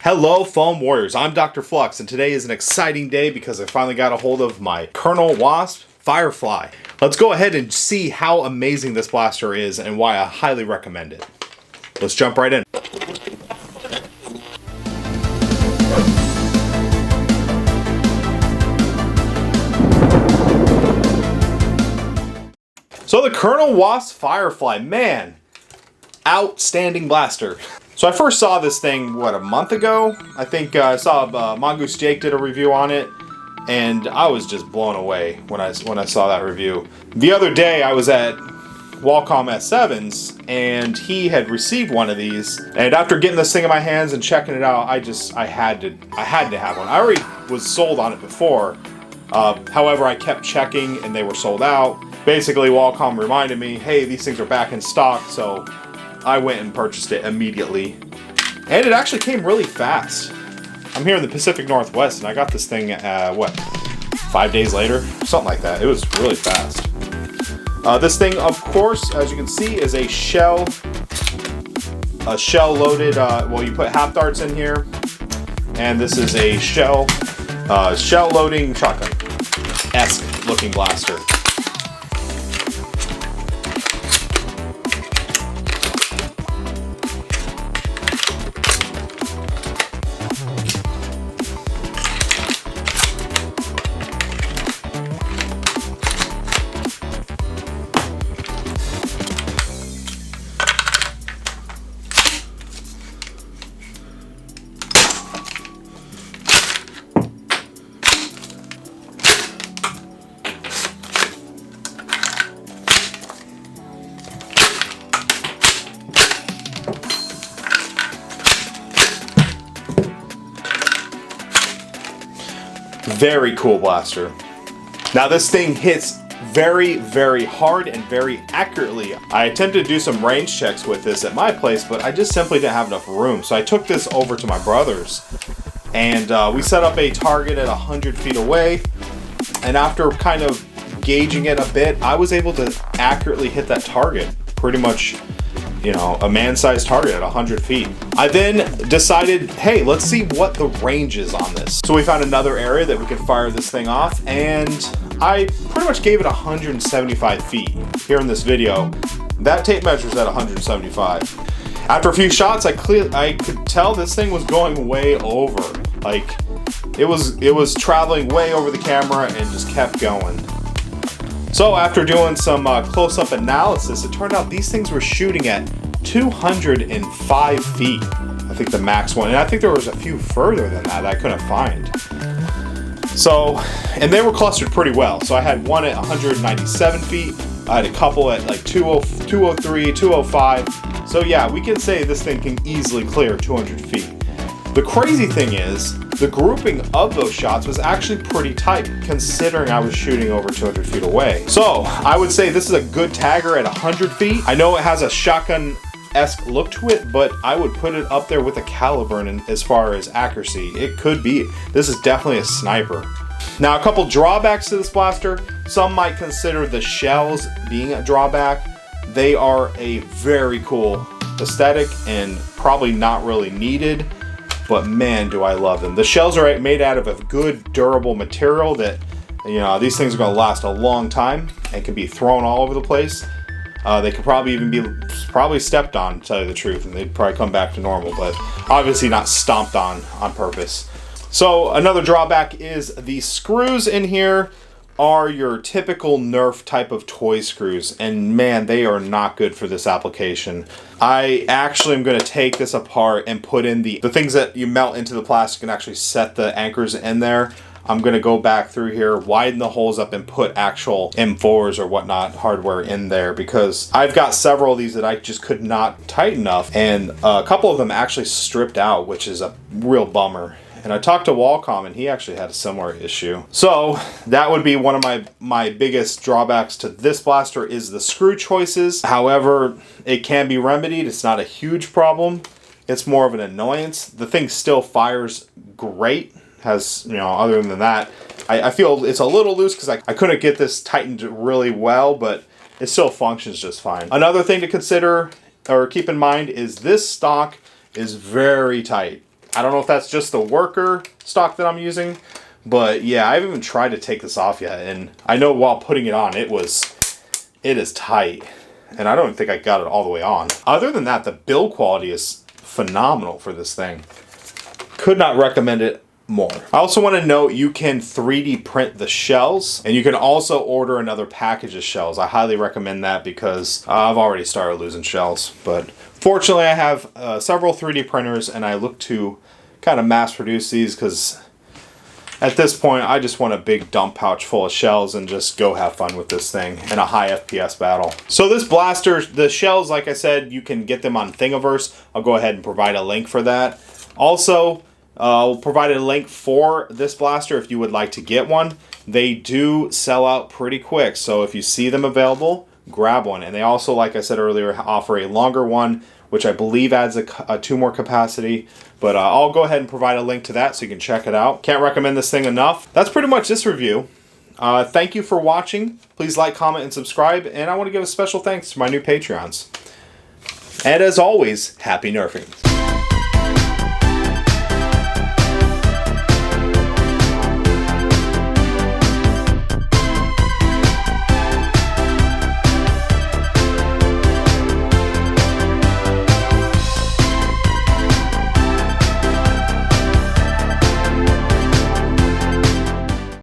Hello foam warriors, I'm DrFlux and today is an exciting day because I finally got a hold of my WASP Firefly. Let's go ahead and see how amazing this blaster is and why I highly recommend it. Let's jump right in. So the WASP Firefly, man, outstanding blaster. So I first saw this thing, what, a month ago? I think I saw Mongoose Jake did a review on it, and I was just blown away when I saw that review. The other day I was at Qualcomm S7's, and he had received one of these, and after getting this thing in my hands and checking it out, I had to have one. I already was sold on it before, however I kept checking and they were sold out. Basically Qualcomm reminded me, hey, these things are back in stock, so I went and purchased it immediately. And it actually came really fast. I'm here in the Pacific Northwest and I got this thing, what, 5 days later? Something like that. It was really fast. This thing, of course, as you can see, is a shell loaded, well, you put half darts in here. And this is a shell loading shotgun-esque looking blaster. Very cool blaster. Now this thing hits very, very hard and very accurately. I attempted to do some range checks with this at my place, but I just simply didn't have enough room. So I took this over to my brother's and we set up a target at 100 feet away. And after kind of gauging it a bit, I was able to accurately hit that target. Pretty much, you know, a man-sized target at 100 feet. I then decided, hey, let's see what the range is on this. So we found another area that we could fire this thing off, and I pretty much gave it 175 feet. Here in this video, that tape measures at 175. After a few shots, I could tell this thing was going way over. Like, it was traveling way over the camera and just kept going. So after doing some close-up analysis, it turned out these things were shooting at 205 feet. I think the max one, and I think there was a few further than that I couldn't find. So, and they were clustered pretty well. So I had one at 197 feet, I had a couple at like 203, 205. So yeah, we can say this thing can easily clear 200 feet. The crazy thing is, the grouping of those shots was actually pretty tight, considering I was shooting over 200 feet away. So I would say this is a good tagger at 100 feet. I know it has a shotgun-esque look to it, but I would put it up there with a caliber as far as accuracy. It could be. This is definitely a sniper. Now, a couple drawbacks to this blaster. Some might consider the shells being a drawback. They are a very cool aesthetic and probably not really needed. But man, do I love them. The shells are made out of a good, durable material that, you know, these things are going to last a long time and can be thrown all over the place. They could probably even be stepped on, to tell you the truth, and they'd probably come back to normal, but obviously not stomped on purpose. So another drawback is the screws in here are your typical Nerf type of toy screws, and man, they are not good for this application. I actually am going to take this apart and put in the things that you melt into the plastic and actually set the anchors in there. I'm going to go back through here, widen the holes up, and put actual M4s or whatnot hardware in there, because I've got several of these that I just could not tighten enough, and a couple of them actually stripped out, which is a real bummer. And I talked to Qualcomm, and he actually had a similar issue. So that would be one of my biggest drawbacks to this blaster is the screw choices. However, it can be remedied. It's not a huge problem. It's more of an annoyance. The thing still fires great. Has, you know, other than that, I feel it's a little loose because I couldn't get this tightened really well, but it still functions just fine. Another thing to consider or keep in mind is this stock is very tight. I don't know if that's just the worker stock that I'm using, but yeah, I haven't even tried to take this off yet. And I know while putting it on, it is tight. And I don't think I got it all the way on. Other than that, the build quality is phenomenal for this thing. Could not recommend it more. I also want to note you can 3D print the shells, and you can also order another package of shells. I highly recommend that because I've already started losing shells. But fortunately, I have several 3D printers, and I look to kind of mass produce these because at this point, I just want a big dump pouch full of shells and just go have fun with this thing in a high FPS battle. So this blaster, the shells, like I said, you can get them on Thingiverse. I'll go ahead and provide a link for that. Also, we'll provide a link for this blaster if you would like to get one. They do sell out pretty quick, so if you see them available, grab one. And they also, like I said earlier, offer a longer one, which I believe adds a 2 more capacity. But I'll go ahead and provide a link to that so you can check it out. Can't recommend this thing enough. That's pretty much this review. Thank you for watching. Please like, comment, and subscribe. And I want to give a special thanks to my new Patreons. And as always, happy nerfing.